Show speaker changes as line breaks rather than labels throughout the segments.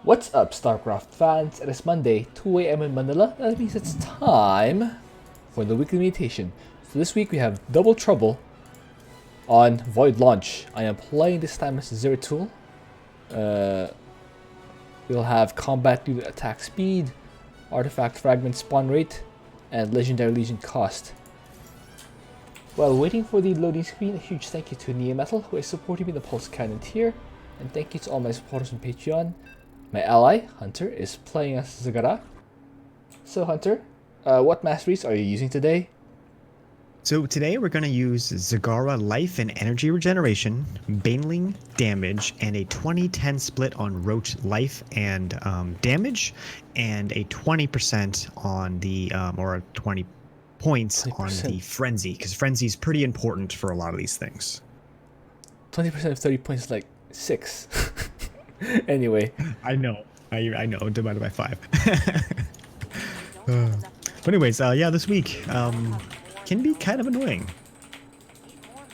What's up, Starcraft fans? It is Monday, 2 a.m. in Manila. That means it's time for the weekly mutation. So this week we have Double Trouble on Void Launch. I am playing this time as Zeratul. We'll have combat due to attack speed, artifact fragment spawn rate, and legendary legion cost. While waiting for the loading screen, a huge thank you to Neometal, who is supporting me in the Pulse Cannon tier, and thank you to all my supporters on Patreon. My ally, Hunter, is playing as Zagara. So Hunter, what masteries are you using today?
So today we're going to use Zagara life and energy regeneration, Baneling damage, and a 20-10 split on Roach life and damage, and a 20% on the, or 20 points
20%.
on the Frenzy, because Frenzy is pretty important for a lot of these things.
20% of 30 points is like 6. Anyway.
I know, divided by 5. But anyways, yeah, this week can be kind of annoying.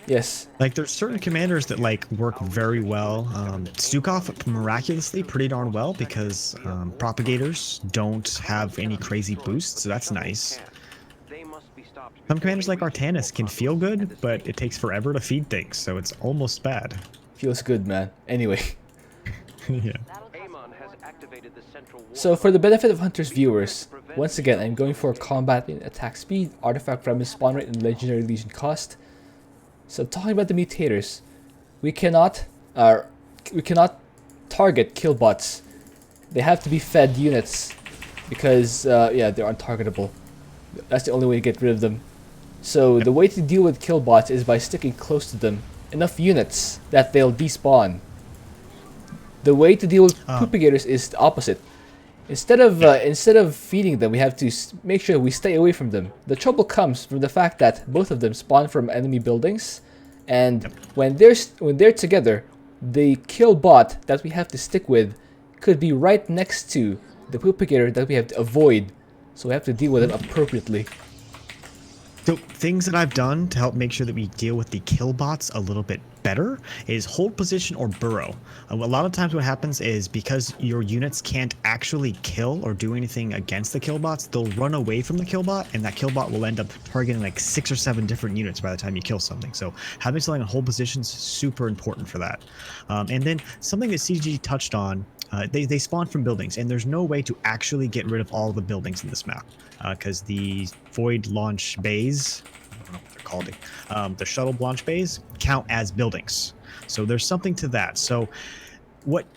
Yes.
Like, there's certain commanders that like work very well. Stukov miraculously pretty darn well because Propagators don't have any crazy boosts, so that's nice. Some commanders like Artanis can feel good, but it takes forever to feed things, so it's almost bad.
Feels good, man. Anyway.
Yeah.
So for the benefit of Hunter's viewers, once again I'm going for combat in attack speed, artifact fragment spawn rate, and legendary legion cost. So talking about the mutators, we cannot target kill bots. They have to be fed units because yeah, they're untargetable. That's the only way to get rid of them. So the way to deal with kill bots is by sticking close to them, enough units that they'll despawn. The way to deal with poopagators is the opposite. Instead of feeding them, we have to make sure we stay away from them. The trouble comes from the fact that both of them spawn from enemy buildings, and when they're together, the kill bot that we have to stick with could be right next to the poopagator that we have to avoid. So we have to deal with them appropriately.
So things that I've done to help make sure that we deal with the kill bots a little bit better is hold position or burrow. A lot of times what happens is because your units can't actually kill or do anything against the kill bots, they'll run away from the kill bot, and that kill bot will end up targeting like 6 or 7 different units by the time you kill something. So having something on hold position is super important for that. And then something that CG touched on, they spawn from buildings, and there's no way to actually get rid of all the buildings in this map because the void launch bays, I don't know what they're called, the shuttle launch bays count as buildings. So there's something to that. So what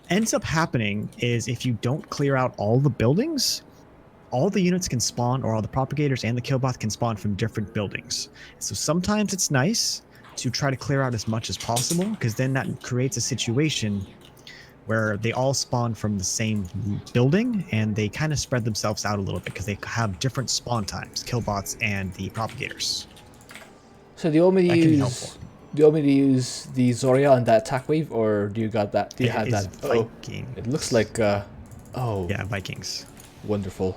ends up happening is if you don't clear out all the buildings, all the units can spawn, or all the propagators and the killbots can spawn from different buildings. So sometimes it's nice to try to clear out as much as possible, because then that creates a situation where they all spawn from the same building and they kind of spread themselves out a little bit because they have different spawn times, killbots and the propagators.
So do you want me to use the Zoria on that attack wave, or do you got that? Do you have that?
Viking.
Oh, it looks like oh
yeah, Vikings.
Wonderful.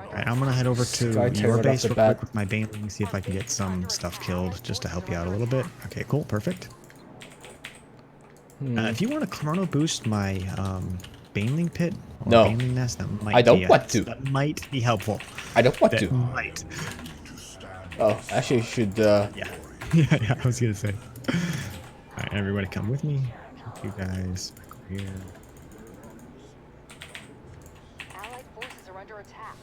Alright, I'm gonna head over to
Sky
your
right
base
off the
real
bat.
quick with my Baneling, see if I can get some stuff killed just to help you out a little bit. Okay, cool, perfect. If you want to chrono boost my Baneling pit or
No.
Baneling nest, that might
I don't want to.
That might be helpful.
I don't want
That
to.
might.
Oh, actually, you should.
Yeah. yeah, I was gonna say. Alright, everybody come with me. You guys back over here.
Allied forces are under attack.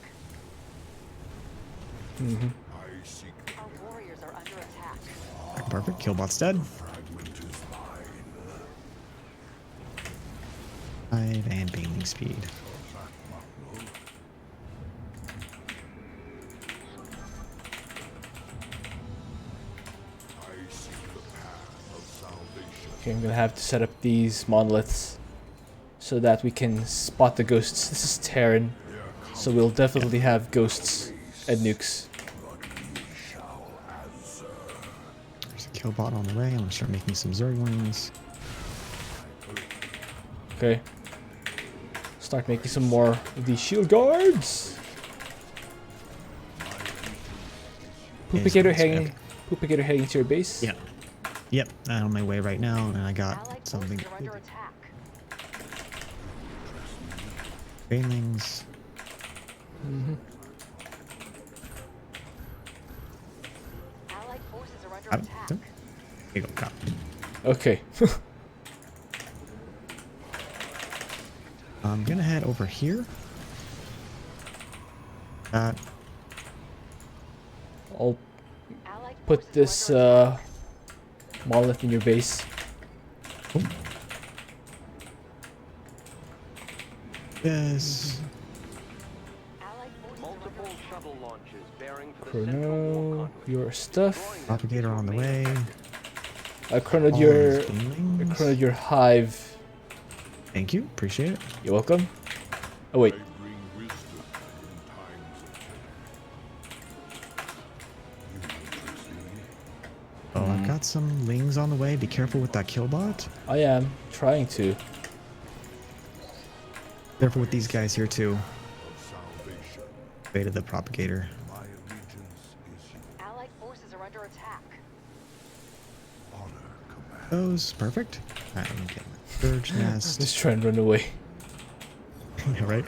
Our warriors are under attack.
Right, perfect. Killbot's dead. 5 and Baneling speed.
Okay, I'm gonna have to set up these monoliths so that we can spot the ghosts. This is Terran, so we'll definitely have ghosts and nukes.
There's a killbot on the way. I'm gonna start making some Zerglings.
Okay. Start making some more of these shield guards. Poopagator heading to your base.
Yeah. Yep, I'm on my way right now, and I got
Allied
something.
forces are under attack.
Banelings.
Allied forces are under
Got
attack.
it. There you go. Got it.
Okay.
I'm gonna head over here.
I'll
Allied
put
forces
this
are under attack.
monolith in your base.
Oh. Yes.
Allied forces are
Multiple
under attack.
shuttle launches bearing for the central war
Chrono
conduit.
your stuff.
Propagator on the way.
I chronoed
All
your
these banelings.
chronoed your hive.
Thank you. Appreciate it.
You're welcome. Oh wait.
Oh, I've got some lings on the way. Be careful with that killbot.
I am trying to.
Careful with these guys here too. Beta the propagator.
Allied forces are under attack.
Those perfect. Alright, let me get my surge nest.
Just try and run away.
Yeah, right.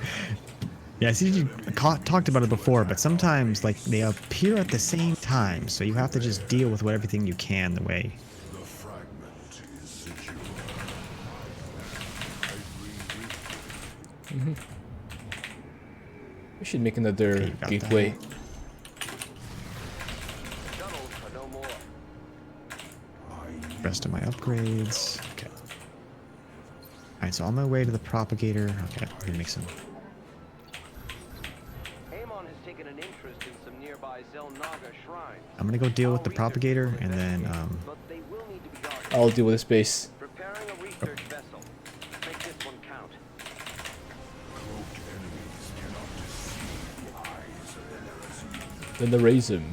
Yeah, I see you talked about it before, but sometimes like they appear at the same time, so you have to just deal with everything you can the way.
We should make another
Okay, you got
gateway.
Shuttles are no more.
Rest of my upgrades. Okay. Alright, so on my way to the propagator. Okay, let me make some.
Amon has taken an interest in some nearby Zelnaga shrines.
I'm gonna go deal with the
Our
propagator
research
and
will
then
investigate, but they will need to be guarded.
I'll deal with this base.
Preparing a research vessel. Make this one count.
Then the raisin.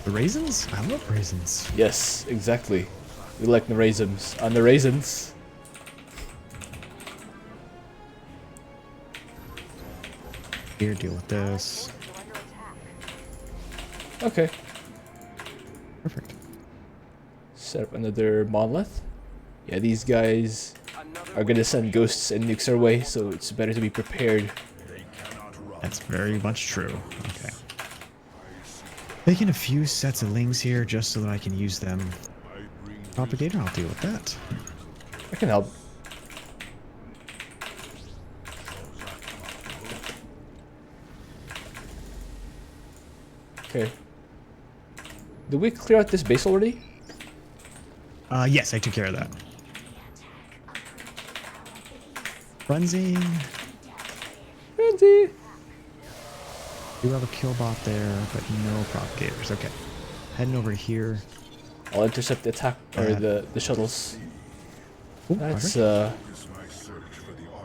the raisins? I love raisins.
Yes, exactly. We like the raisins. On the raisins.
Here, deal with this.
Forces are under attack.
Okay.
Perfect.
Set up another monolith. Yeah, these guys
Another
are gonna send ghosts and nukes our way, so it's better to be prepared.
That's very much true. Okay. Making a few sets of lings here just so that I can use them. Propagator, I'll deal with that.
I can help. Okay. Did we clear out this base already?
Yes, I took care of that. Frenzy.
Frenzy!
Do have a killbot there, but no propagators. Okay. Heading over here.
I'll intercept the attack or the shuttles.
Ooh,
That's
perfect.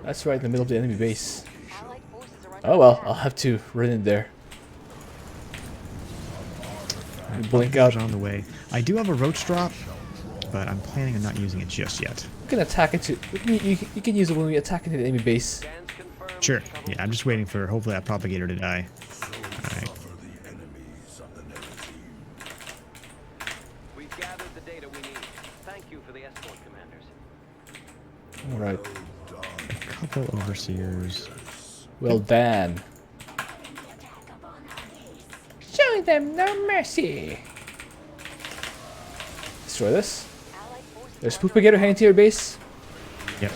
that's right in the middle of the enemy base.
Allied forces are under
Oh well,
attack.
I'll have to run in there.
Alright,
blink
propagators
out.
on the way. I do have a roach drop, but I'm planning on not using it just yet.
You can attack it to. You can use it when we attack into the enemy base.
Scans confirm
Sure.
shuttle
Yeah, I'm just waiting for hopefully that propagator to die. Alright.
We've gathered the data we need. Thank you for the escort, commanders.
All right.
A couple overseers.
Well done. Show them no mercy. Destroy this.
Allied forces
There's
are under
Poopagators heading to your base.
Yep.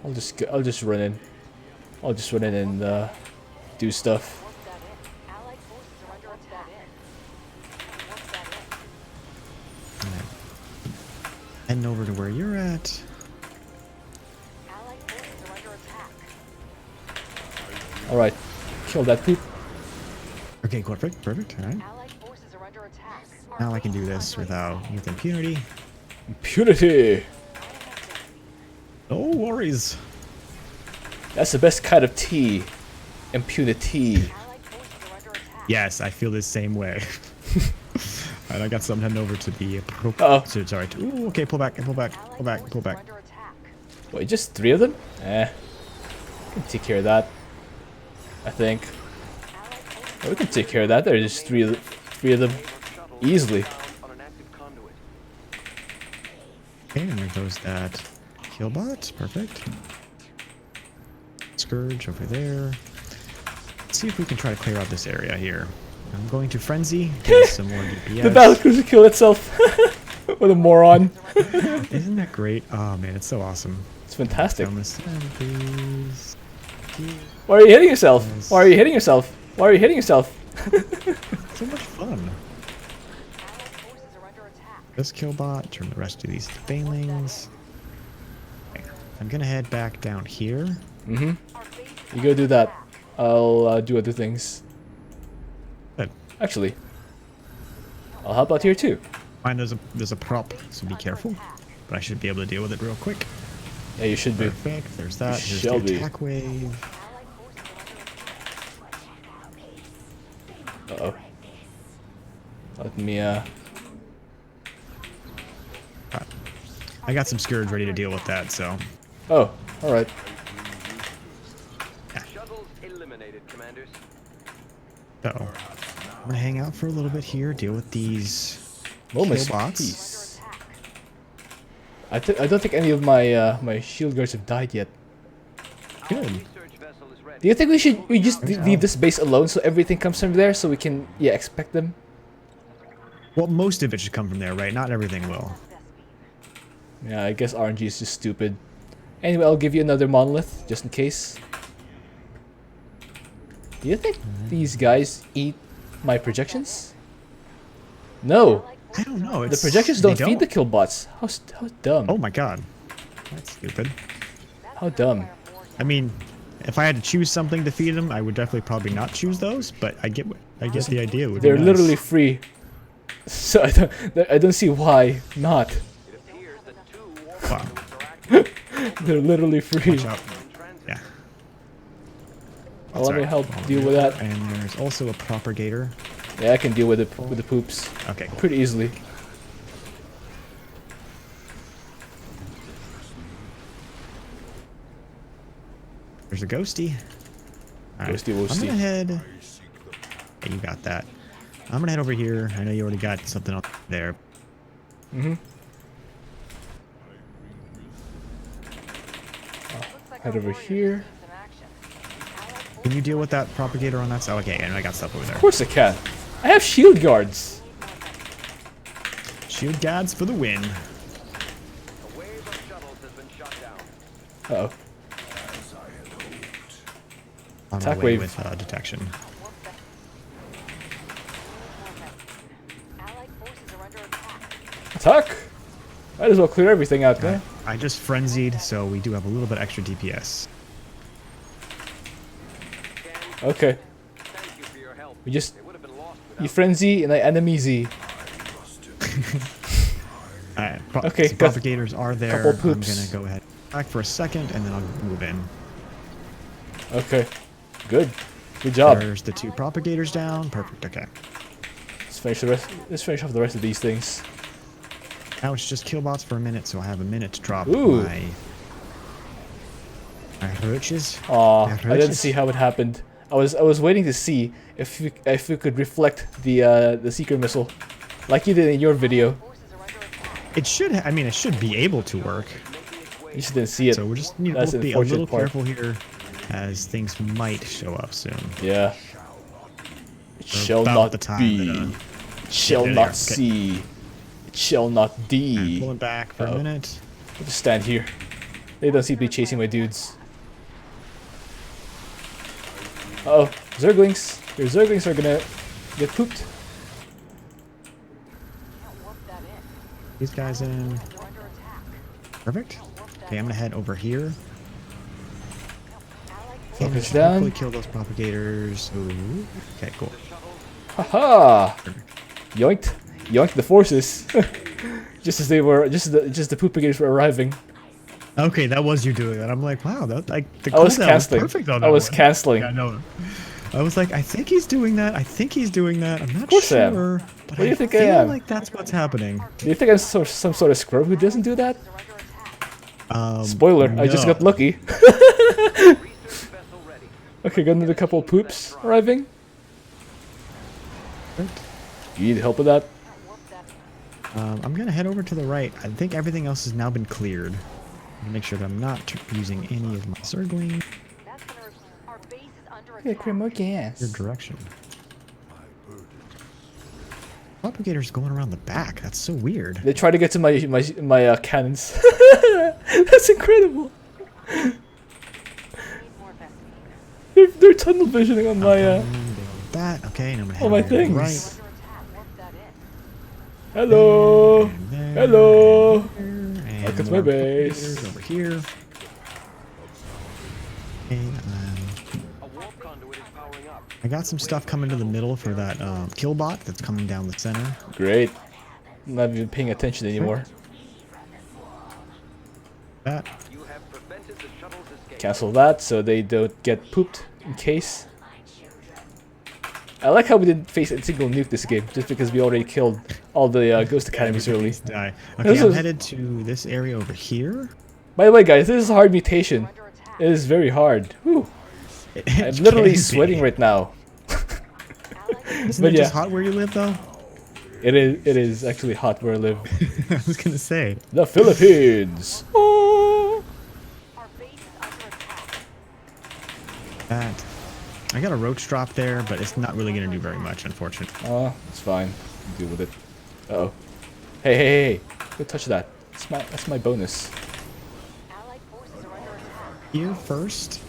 I'll just run in. I'll just run in and do stuff.
Once that in. Allied forces are under attack. Once that in.
Alright. Heading over to where you're at.
Allied forces are under attack.
All right, kill that poop.
Okay, perfect. Perfect. Alright.
Allied forces are under attack.
Now I can do this with impunity.
Impunity.
Oh, worries.
That's the best kind of tea. Impunity.
Allied forces are under attack.
Yes, I feel the same way. Alright, I got something heading over to the
Uh-oh.
sorry. Ooh, okay, pull back, pull back,
Allied
pull back,
forces
pull
are
back.
under attack.
Wait, just 3 of them? We can take care of that. I think.
Allied forces
Yeah, we can take care of that. There's just three of them
Shuttle
easily.
found on an active conduit.
Okay, and there goes that kill bot. Perfect. Scourge over there. Let's see if we can try to clear out this area here. I'm going to frenzy, get some more DPS.
The battlecruiser killed itself. What a moron.
Isn't that great? Oh man, it's so awesome.
It's fantastic.
I'm gonna send these here.
Why are you hitting yourself?
Yes.
Why are you hitting yourself? Why are you hitting yourself?
So much fun.
Allied forces are under attack.
This kill bot, turn the rest of these to banelings. Okay, I'm gonna head back down here.
Mm-hmm.
Our base is
You go do that. I'll do other things.
Good.
Actually, I'll help out here too.
Fine, there's a prop, so be careful. But I should be able to deal with it real quick.
Yeah, you should be.
Perfect. There's that. Here's
shall
the
be.
attack wave.
Allied forces are under attack.
Uh-oh. Let me,
I got some scourge ready to deal with that, so
Oh, alright.
Shuttles eliminated, commanders.
I'm gonna hang out for a little bit here, deal with these
Moments
kill
of
bots.
peace. I don't think any of my my shield guards have died yet.
Good.
Research vessel is ready.
Do you think we just leave this base alone so everything comes from there so we can expect them?
Well, most of it should come from there, right? Not everything will.
Yeah, I guess RNG is just stupid. Anyway, I'll give you another monolith just in case. Do you think these guys eat my projections? No,
I don't know.
the projections don't feed the kill bots. How dumb?
Oh my god. That's stupid.
How dumb.
I mean, if I had to choose something to feed them, I would definitely probably not choose those, but I get the idea. It would be
They're
nice.
literally free, so I don't see why not.
It appears that two warp
Wow.
shields are active.
They're literally free.
Watch out. Yeah.
Well, let me
Sorry.
help deal with that.
And there's also a propagator.
Yeah, I can deal with the poops
Okay, cool.
pretty easily.
There's a ghosty. Alright,
Ghosty
I'm
woasty.
gonna head. Hey, you got that. I'm gonna head over here. I know you already got something up there.
Mm-hmm.
Looks like
Head
our
over
warriors
here.
need some action. Allied
Can you deal with that propagator on that side? Okay, and I got stuff over there.
Of course I can. I have shield guards.
Shield guards for the win.
A wave of shuttles has been shot down.
Uh oh.
On
Attack
my way
wave.
with detection.
Allied forces are under attack.
Attack! Might as well clear everything out, man.
I just frenzied, so we do have a little bit extra DPS.
Okay.
Thank you for your help.
We just
They would have been lost
you
without
frenzy and I enemy Z.
Alright,
Okay,
so
got
propagators are there.
couple
I'm
poops.
gonna go ahead back for a second, and then I'll move in.
Okay. Good. Good job.
There's the two propagators down. Perfect. Okay.
Let's finish the rest. Let's finish off the rest of these things.
Now it's just kill bots for a minute, so I have a minute to drop
Ooh.
my roaches.
Aw,
Yeah,
I didn't
roaches.
see how it happened. I was waiting to see if we could reflect the secret missile, like you did in your video.
Forces are under attack.
It should. I mean, it should be able to work.
You just didn't see it.
So we just need
That's
to
the
be a little
unfortunate part.
careful here, as things might show up soon.
Yeah. It shall
about
not
the time
be.
that,
It shall
there,
not
okay.
see. It shall not be.
Pulling back for
Uh-oh.
a minute.
I'll just stand here. They don't seem to be chasing my dudes. Uh oh, Zerglings. Your Zerglings are gonna get pooped.
Can't warp that in.
These guys in.
They're under attack.
Perfect. Okay, I'm gonna head over here.
Allied
And
Focus
should
down.
hopefully kill those propagators. Ooh. Okay, cool.
Haha! Yoinked. Yoinked the forces. just as they were, just the poopagators were arriving.
Okay, that was you doing that. I'm like, wow, that like the
I was
cooldown
canceling.
perfect on
I
that
was
one.
canceling.
Yeah, I know. I was like, I think he's doing that. I think he's doing that. I'm not
course I am.
sure. But
What do you think I
feel
am?
like that's what's happening.
Do you think I'm some sort of scrub who doesn't do that?
are under attack.
Spoiler, I just
no.
got lucky.
research vessel ready.
Okay, got another couple of poops arriving. You need help with that?
Can't warp that in.
I'm gonna head over to the right. I think everything else has now been cleared. Make sure that I'm not using any of my circling.
That's gonna. Our base is under
Yeah,
attack.
create more gas.
Your direction. Propagators going around the back. That's so weird.
They try to get to my cannons. That's incredible.
Need more Vaseline.
They're tunnel visioning on my
That okay, and I'm gonna
all my
head over to the
things.
right.
Under attack. Work that in.
Hello.
And there,
Hello.
and
Welcome to
more
my base.
propagators over here. And
A warp conduit is powering up.
I got some stuff coming to the middle for that kill bot that's coming down the center.
Great. I'm not even paying attention anymore.
That
You have prevented the shuttle's escape.
Cancel that so they don't get pooped in case. I like how we didn't face a single nuke this game, just because we already killed all the Ghost Academies early.
die.
This
Okay, I'm
is-
headed to this area over here.
By the way, guys, this is a hard mutation. It is very hard. Whew. I'm literally sweating right now.
Isn't
but
it
yeah.
just hot where you live though?
It is actually hot where I live.
I was gonna say.
The Philippines. Oh.
Our base is under attack.
That. I got a roach drop there, but it's not really gonna do very much, unfortunately.
Oh, it's fine. Deal with it. Uh-oh. Hey. Don't touch that. That's my bonus.
Allied forces are under attack.
Here first.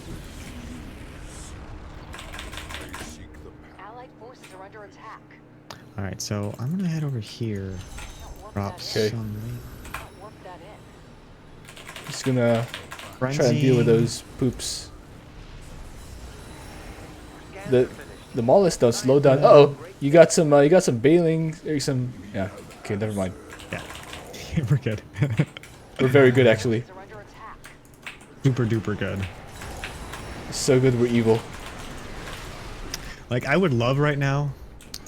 Allied forces are under attack.
All right, so I'm gonna head over here.
Work
Drop
that in.
Okay.
some
Work that in.
Just gonna try
frenzy.
and deal with those poops.
Scans are finished.
The mollusks don't slow down. Uh-oh. You got some bailing or some yeah. Okay, never mind.
Yeah, we're good.
We're very good actually.
Forces are under attack.
Super duper good.
So good we're evil.
Like I would love right now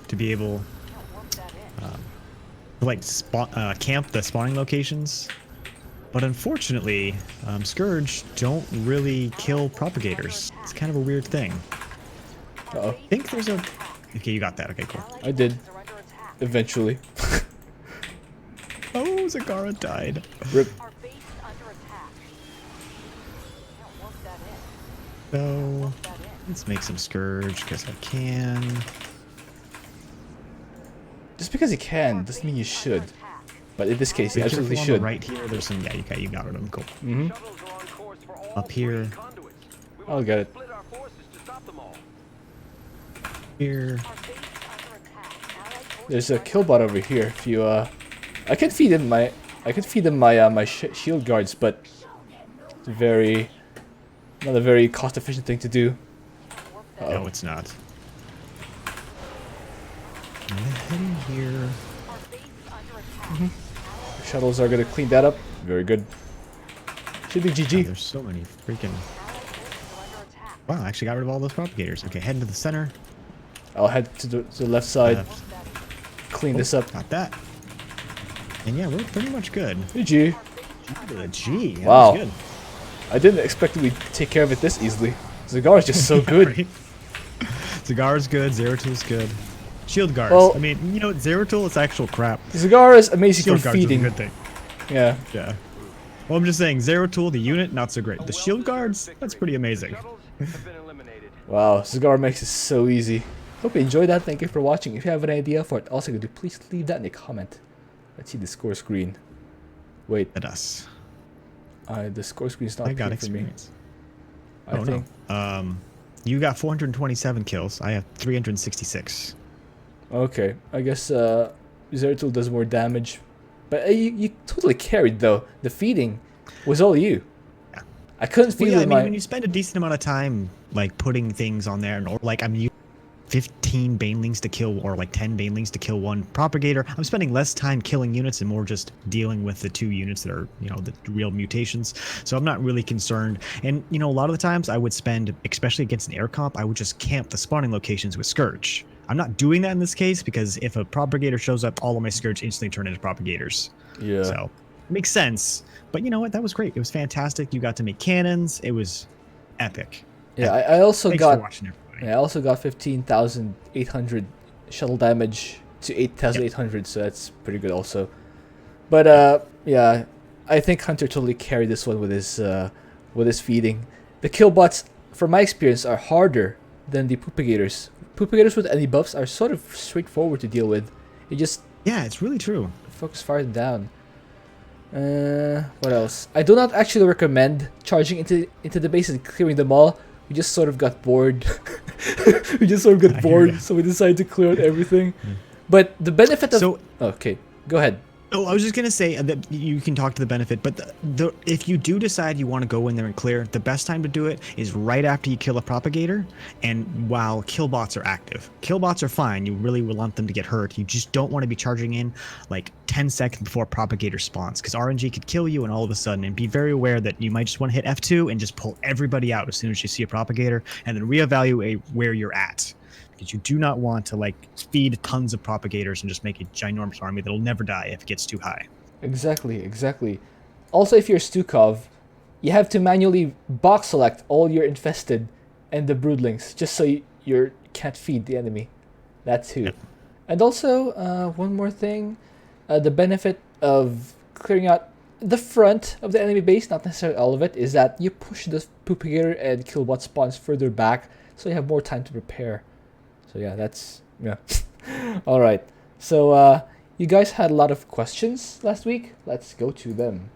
to be able
Work that in.
to like camp the spawning locations, but unfortunately, Scourge don't really kill propagators. It's kind of a weird thing.
Uh-oh.
I think there's a. Okay, you got that. Okay, cool.
Allied
I did.
forces are under attack.
Eventually.
Oh, Zagara died.
Rip.
Our base is under attack. Work that in.
So
Work that in.
let's make some Scourge because I can.
Just because you can doesn't mean you should. But in this case, you
Be careful
absolutely
on
should.
the right here. There's some. Yeah, you got them. Cool.
Mm-hmm.
Shuttles are on course for all
Up here.
three conduits. We
I'll
want
get
to
it.
split our forces to stop them all.
Here.
Our base is under attack. Allied forces
There's
are
a
under
kill bot over here. If you I could feed him my shield guards, but it's not a very cost efficient thing to do.
Work that
No, it's not. I'm heading here.
Our base is under attack.
Shuttles are gonna clean that up. Very good. Should be
God,
GG.
there's so many freaking.
Allied forces are under attack.
Wow, I actually got rid of all those propagators. Okay, heading to the center.
I'll head to the left side,
Left.
clean this up.
Got that. And yeah, we're pretty much good.
GG.
Gee, that
Wow.
was good.
I didn't expect we'd take care of it this easily. Zagar is just so good.
Right? Zagara's good. Zeratul's good. Shield guards.
Well-
I mean, you know, Zeratul is actual crap.
Zagar is amazing
Shield
for
guards is a
feeding.
good thing.
Yeah.
Yeah. Well, I'm just saying, Zeratul, the unit, not so great. The shield guards, that's pretty amazing.
Shuttles have been eliminated.
Wow, Zagar makes it so easy. Hope you enjoyed that. Thank you for watching. If you have an idea for it, also could you please leave that in a comment. Let's see the score screen. Wait,
At us.
the score screen's not
I got
appearing for me.
experience.
I
Oh
think.
no. You got 427 kills. I have 366.
Okay, I guess Zeratul does more damage, but you totally carried though. The feeding was all you.
Yeah.
I couldn't
Well,
feed
yeah, I
with
mean,
my.
when you spend a decent amount of time like putting things on there, or like I'm using 15 banelings to kill, or like 10 banelings to kill one propagator, I'm spending less time killing units and more just dealing with the 2 units that are, you know, the real mutations. So I'm not really concerned. And you know, a lot of the times I would spend, especially against an air comp, I would just camp the spawning locations with Scourge. I'm not doing that in this case because if a propagator shows up, all of my Scourge instantly turn into propagators.
Yeah.
So it makes sense. But you know what? That was great. It was fantastic. You got to make cannons. It was epic.
Yeah, I also
Thanks for
got.
watching, everybody.
Yeah, I also got 15,800 shuttle damage to 8,800, so that's pretty good also. But yeah, I think Hunter totally carried this one with his feeding. The kill bots, from my experience, are harder than the poopagators. Poopagators with any buffs are sort of straightforward to deal with. You just
Yeah, it's really true.
focus fire them down. What else? I do not actually recommend charging into the base and clearing them all. We just sort of got bored. We just sort of got
I hear
bored,
ya.
so we decided to clear out everything. But the benefit of
So
okay, go ahead.
Oh, I was just gonna say that you can talk to the benefit, but if you do decide you want to go in there and clear, the best time to do it is right after you kill a propagator, and while kill bots are active. Kill bots are fine. You really want them to get hurt. You just don't want to be charging in like 10 seconds before propagator spawns, because RNG could kill you, and all of a sudden, and be very aware that you might just want to hit F2 and just pull everybody out as soon as you see a propagator, and then reevaluate where you're at. Because you do not want to like feed tons of propagators and just make a ginormous army that'll never die if it gets too high.
Exactly. Also, if you're Stukov, you have to manually box select all your infested and the broodlings, just so you can't feed the enemy. That too.
Yep.
And also, one more thing, the benefit of clearing out the front of the enemy base, not necessarily all of it, is that you push the Poopegator and Killbot spawns further back, so you have more time to prepare. So yeah, that's yeah. All right. So you guys had a lot of questions last week. Let's go to them.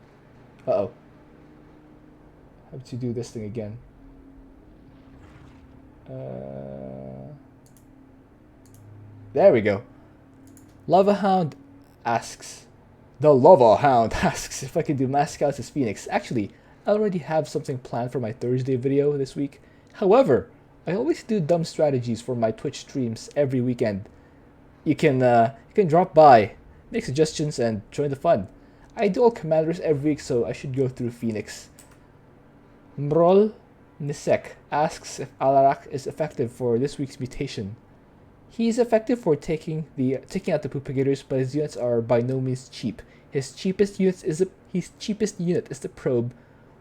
Uh-oh. Have to do this thing again. There we go. Lava Hound asks. The Lava Hound asks if I can do mass scouts as Phoenix. Actually, I already have something planned for my Thursday video this week. However, I always do dumb strategies for my Twitch streams every weekend. You can drop by, make suggestions, and join the fun. I do all commanders every week, so I should go through Phoenix. Mrol Nisek asks if Alarak is effective for this week's mutation. He is effective for taking out the Poopagators, but his units are by no means cheap. His cheapest unit is the probe,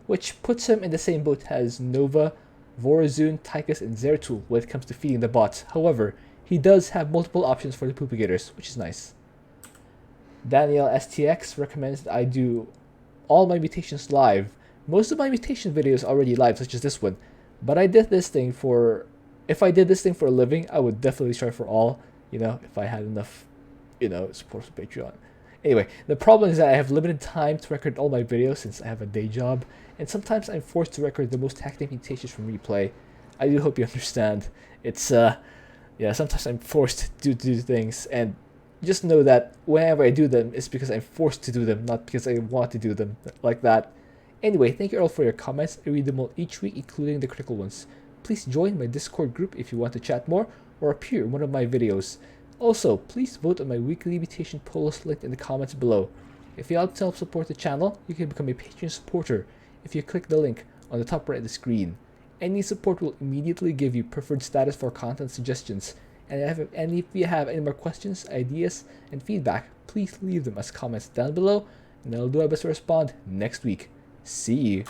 which puts him in the same boat as Nova, Vorazun, Tychus, and Zeratul when it comes to feeding the bots. However, he does have multiple options for the Poopagators, which is nice. Daniel STX recommends that I do all my mutations live. Most of my mutation videos are already live, such as this one, but I did this thing for... If I did this thing for a living, I would definitely try for all, if I had enough, support from Patreon. Anyway, the problem is that I have limited time to record all my videos since I have a day job, and sometimes I'm forced to record the most hectic mutations from replay. I do hope you understand. It's, sometimes I'm forced to do things, and just know that whenever I do them, it's because I'm forced to do them, not because I want to do them, like that. Anyway, thank you all for your comments. I read them all each week, including the critical ones. Please join my Discord group if you want to chat more, or appear in one of my videos. Also, please vote on my weekly mutation polls linked in the comments below. If you want to help support the channel, you can become a Patreon supporter if you click the link on the top right of the screen. Any support will immediately give you preferred status for content suggestions, and if you have any more questions, ideas, and feedback, please leave them as comments down below, and I'll do my best to respond next week. See you!